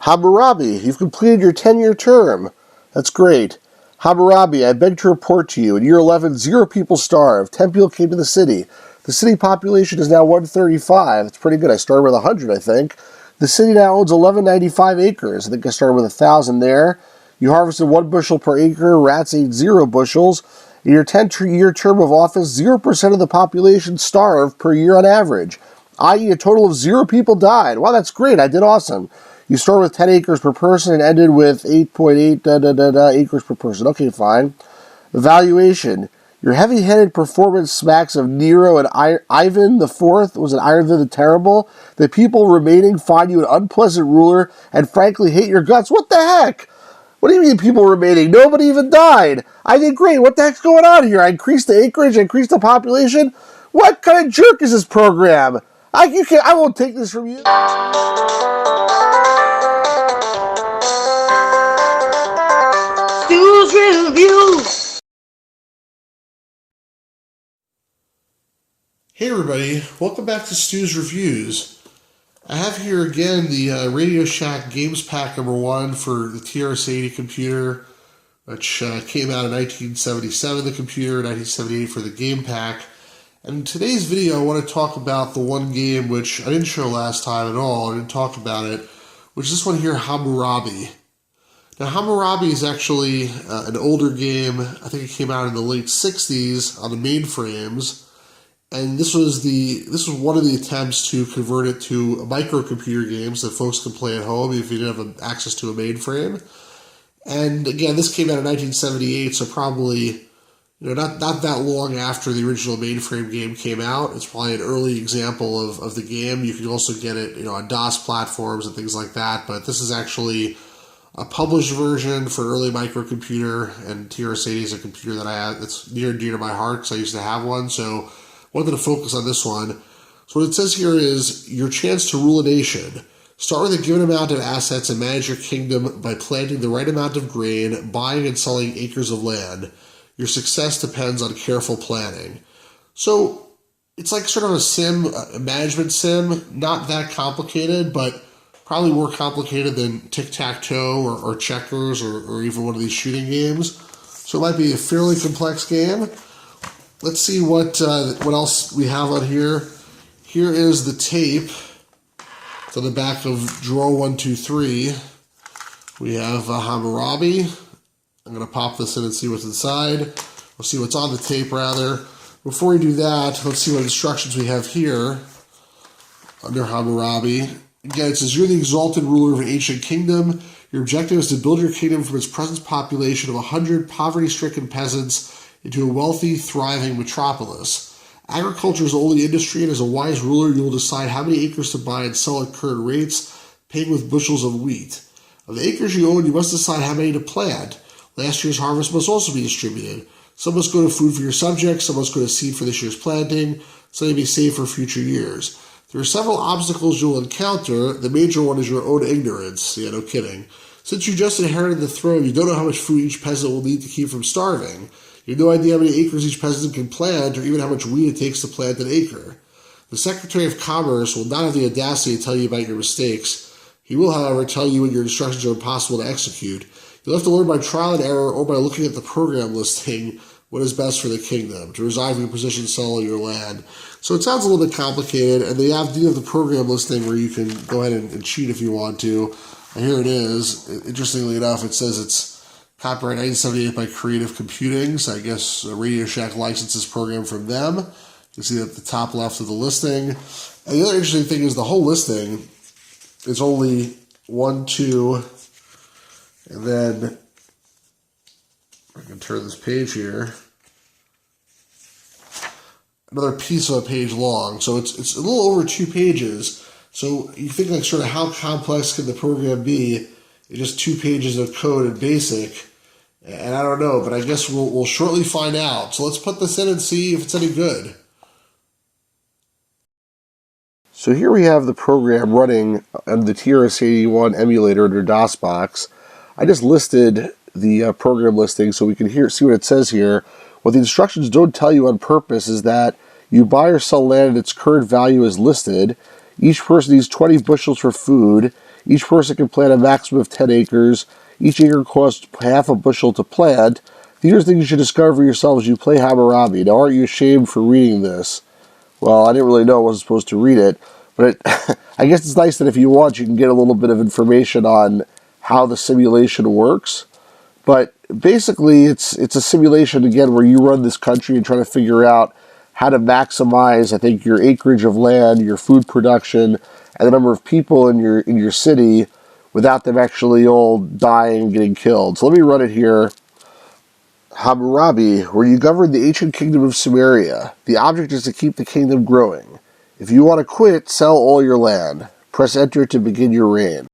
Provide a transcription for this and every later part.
Hamurabi, you've completed your 10-year term. That's great. Hamurabi, I beg to report to you, in year 11, 0 people starved. 10 people came to the city. The city population is now 135. It's pretty good. I started with 100, I think. The city now owns 1195 acres. I think I started with 1,000 there. You harvested 1 bushel per acre. Rats ate 0 bushels. In your 10-year term of office, 0% of the population starved per year on average, i.e. a total of 0 people died. Wow, that's great. I did awesome. You started with 10 acres per person and ended with 8.8 acres per person. Okay, fine. Evaluation. Your heavy-headed performance smacks of Nero and Ivan the Fourth. Was it Ivan the Terrible? The people remaining find you an unpleasant ruler and frankly hate your guts. What the heck? What do you mean people remaining? Nobody even died. I did great. What the heck's going on here? I increased the acreage, I increased the population. What kind of jerk is this program? I won't take this from you. Stu's Review. Hey everybody, welcome back to Stu's Reviews. I have here again the Radio Shack Games Pack #1 for the TRS-80 computer, which came out in 1977, the computer, 1978 for the game pack. And in today's video I want to talk about the one game which I didn't show last time at all, I didn't talk about it, which is this one here, Hamurabi. Now Hamurabi is actually an older game. I think it came out in the late 60s on the mainframes. And this was one of the attempts to convert it to a microcomputer game so that folks can play at home if you didn't have access to a mainframe. And again, this came out in 1978, so probably not that long after the original mainframe game came out. It's probably an early example of the game. You can also get it on DOS platforms and things like that, but this is actually a published version for early microcomputer, and TRS-80 is a computer that I have that's near and dear to my heart because I used to have one, so wanted to focus on this one. So what it says here is your chance to rule a nation. Start with a given amount of assets and manage your kingdom by planting the right amount of grain, buying and selling acres of land. Your success depends on careful planning. So it's like sort of a sim, a management sim, not that complicated, but probably more complicated than tic-tac-toe or checkers or even one of these shooting games. So it might be a fairly complex game. Let's see what else we have on here. Here is the tape. It's on the back of drawer 123. We have Hamurabi. I'm going to pop this in and see what's inside. We'll see what's on the tape, rather. Before we do that, let's see what instructions we have here under Hamurabi. Again, it says, you're the exalted ruler of an ancient kingdom. Your objective is to build your kingdom from its present population of 100 poverty-stricken peasants into a wealthy, thriving metropolis. Agriculture is the only industry, and as a wise ruler, you will decide how many acres to buy and sell at current rates, paying with bushels of wheat. Of the acres you own, you must decide how many to plant. Last year's harvest must also be distributed. Some must go to food for your subjects, some must go to seed for this year's planting, some may be saved for future years. There are several obstacles you'll encounter. The major one is your own ignorance. Yeah, no kidding. Since you just inherited the throne, you don't know how much food each peasant will need to keep from starving. You have no idea how many acres each peasant can plant, or even how much wheat it takes to plant an acre. The Secretary of Commerce will not have the audacity to tell you about your mistakes. He will, however, tell you when your instructions are impossible to execute. You'll have to learn by trial and error or by looking at the program listing what is best for the kingdom, to reside in your position, sell your land. So it sounds a little bit complicated, and they do have the program listing where you can go ahead and cheat if you want to. And here it is. Interestingly enough, it says it's copyright 1978 by Creative Computing, so I guess Radio Shack licenses program from them. You can see that at the top left of the listing. And the other interesting thing is the whole listing is only 1, 2, and then I can turn this page here. Another piece of a page long, so it's a little over 2 pages. So you think like sort of how complex can the program be in just 2 pages of code in BASIC? And I don't know, but I guess we'll shortly find out. So let's put this in and see if it's any good. So here we have the program running on the TRS-81 emulator under DOSBox. I just listed the program listing so we can see what it says here. What the instructions don't tell you on purpose is that you buy or sell land at its current value as listed. Each person needs 20 bushels for food. Each person can plant a maximum of 10 acres. Each acre costs half a bushel to plant. These are things you should discover for yourself as you play Hamurabi. Now, aren't you ashamed for reading this? Well, I didn't really know I wasn't supposed to read it, but I guess it's nice that if you want, you can get a little bit of information on how the simulation works. But basically, it's a simulation, again, where you run this country and try to figure out how to maximize, I think, your acreage of land, your food production, and the number of people in your city without them actually all dying and getting killed. So let me run it here. Hamurabi, where you govern the ancient kingdom of Sumeria. The object is to keep the kingdom growing. If you want to quit, sell all your land. Press enter to begin your reign.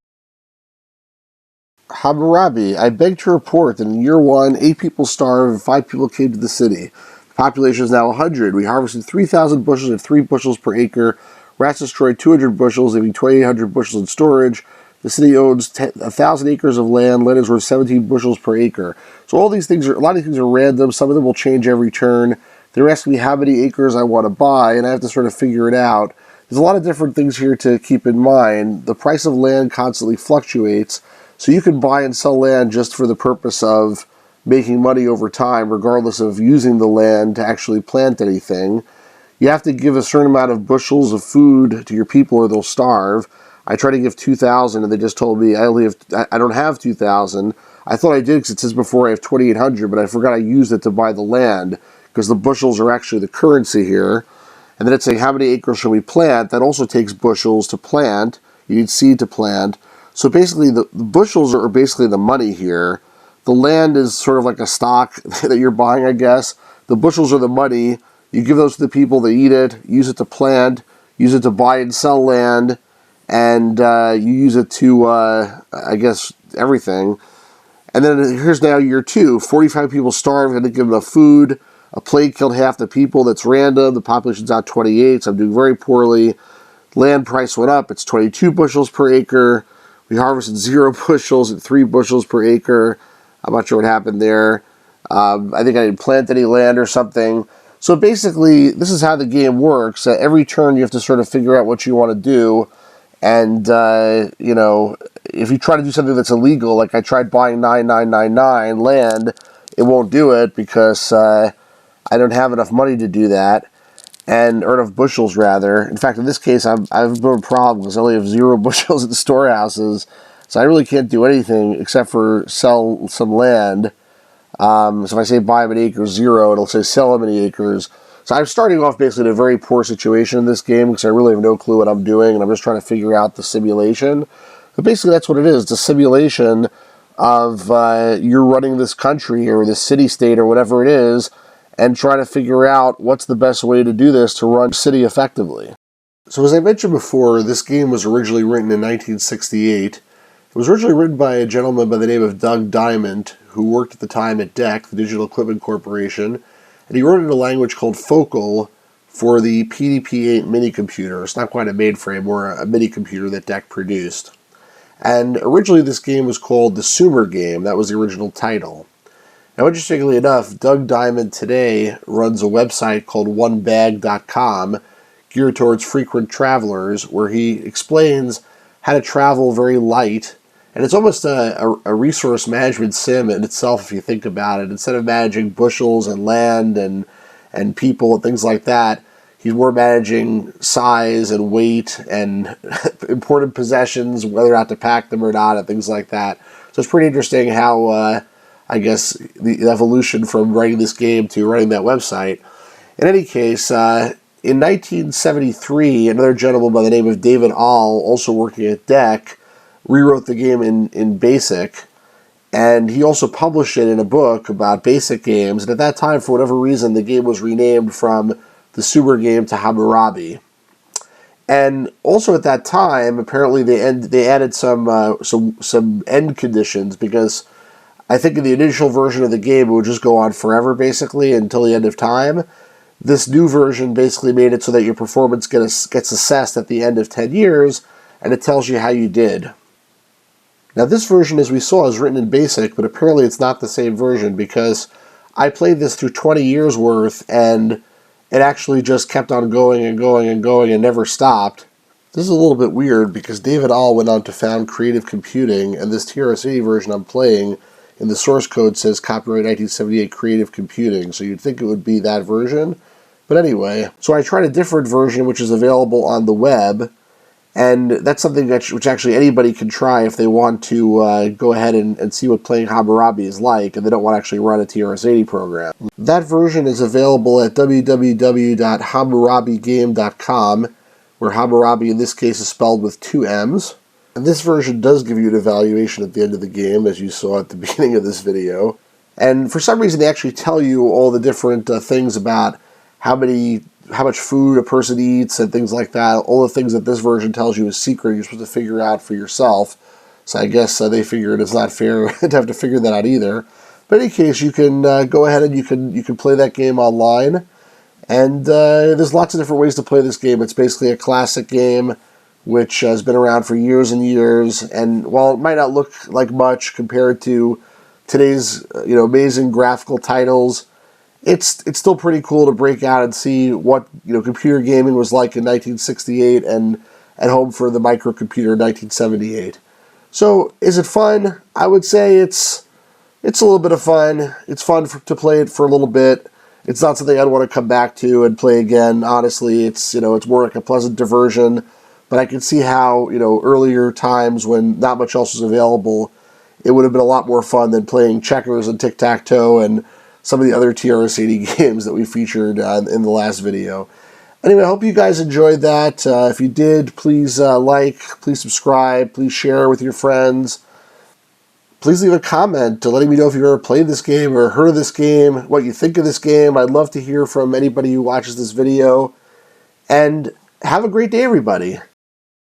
Hamurabi, I beg to report that in year 1, 8 people starved and 5 people came to the city. The population is now 100. We harvested 3,000 bushels at 3 bushels per acre. Rats destroyed 200 bushels, leaving 2,800 bushels in storage. The city owns 1,000 acres of land. Land is worth 17 bushels per acre. So all these things a lot of these things are random. Some of them will change every turn. They're asking me how many acres I want to buy, and I have to sort of figure it out. There's a lot of different things here to keep in mind. The price of land constantly fluctuates, so you can buy and sell land just for the purpose of making money over time, regardless of using the land to actually plant anything. You have to give a certain amount of bushels of food to your people or they'll starve. I tried to give 2,000 and they just told me I don't have 2,000. I thought I did because it says before I have 2,800, but I forgot I used it to buy the land because the bushels are actually the currency here. And then it's saying how many acres should we plant? That also takes bushels to plant. You need seed to plant. So basically the bushels are basically the money here. The land is sort of like a stock that you're buying, I guess. The bushels are the money. You give those to the people, they eat it, use it to plant, use it to buy and sell land, and you use it to, I guess, everything. And then here's now year 2. 45 people starved, had to give them food. A plague killed half the people. That's random. The population's out 28, so I'm doing very poorly. Land price went up. It's 22 bushels per acre. We harvested 0 bushels at 3 bushels per acre. I'm not sure what happened there. I think I didn't plant any land or something. So basically, this is how the game works. Every turn you have to sort of figure out what you want to do. And, you know, if you try to do something that's illegal, like I tried buying 9999 land, it won't do it because I don't have enough money to do that, or enough bushels, rather. In fact, in this case, I've been a problem because I only have 0 bushels in the storehouses, so I really can't do anything except for sell some land. So if I say buy many acres, 0, it'll say sell many acres. So I'm starting off basically in a very poor situation in this game because I really have no clue what I'm doing, and I'm just trying to figure out the simulation. But basically that's what it is. It's a simulation of you're running this country or this city-state or whatever it is and trying to figure out what's the best way to do this to run a city effectively. So as I mentioned before, this game was originally written in 1968. It was originally written by a gentleman by the name of Doug Dyment, who worked at the time at DEC, the Digital Equipment Corporation, and he wrote it in a language called Focal for the PDP-8 minicomputer. It's not quite a mainframe, or a minicomputer that DEC produced. And originally this game was called the Sumer game. That was the original title. Now, interestingly enough, Doug Dyment today runs a website called onebag.com geared towards frequent travelers, where he explains how to travel very light. And it's almost a resource management sim in itself if you think about it. Instead of managing bushels and land and people and things like that, he's more managing size and weight and important possessions, whether or not to pack them or not, and things like that. So it's pretty interesting how, I guess, the evolution from writing this game to writing that website. In any case, in 1973, another gentleman by the name of David Ahl, also working at DEC, rewrote the game in BASIC, and he also published it in a book about BASIC games. And at that time, for whatever reason, the game was renamed from the Sumer game to Hamurabi. And also at that time, apparently they added some end conditions, because I think in the initial version of the game it would just go on forever basically until the end of time. This new version basically made it so that your performance gets assessed at the end of 10 years, and it tells you how you did. Now this version, as we saw, is written in BASIC, but apparently it's not the same version, because I played this through 20 years worth and it actually just kept on going and going and going and never stopped. This is a little bit weird because David All went on to found Creative Computing, and this TRS-80 version I'm playing in the source code says copyright 1978 Creative Computing, so you'd think it would be that version. But anyway, so I tried a different version which is available on the web, and that's something which actually anybody can try if they want to go ahead and see what playing Hamurabi is like, and they don't want to actually run a TRS-80 program. That version is available at www.hamurabigame.com, where Hamurabi in this case is spelled with 2 M's. And this version does give you an evaluation at the end of the game, as you saw at the beginning of this video. And for some reason they actually tell you all the different things about how much food a person eats and things like that. All the things that this version tells you is secret, you're supposed to figure out for yourself. So I guess they figured it's not fair to have to figure that out either. But in any case, you can go ahead and you can play that game online. And there's lots of different ways to play this game. It's basically a classic game which has been around for years and years. And while it might not look like much compared to today's amazing graphical titles, it's still pretty cool to break out and see what computer gaming was like in 1968 and at home for the microcomputer in 1978. So is it fun? I would say it's a little bit of fun. It's fun to play it for a little bit. It's not something I'd want to come back to and play again. Honestly, it's more like a pleasant diversion. But I can see how earlier times when not much else was available, it would have been a lot more fun than playing checkers and tic-tac-toe and some of the other TRS-80 games that we featured in the last video. Anyway, I hope you guys enjoyed that. If you did, please like, please subscribe, please share with your friends. Please leave a comment letting me know if you've ever played this game or heard of this game, what you think of this game. I'd love to hear from anybody who watches this video. And have a great day, everybody.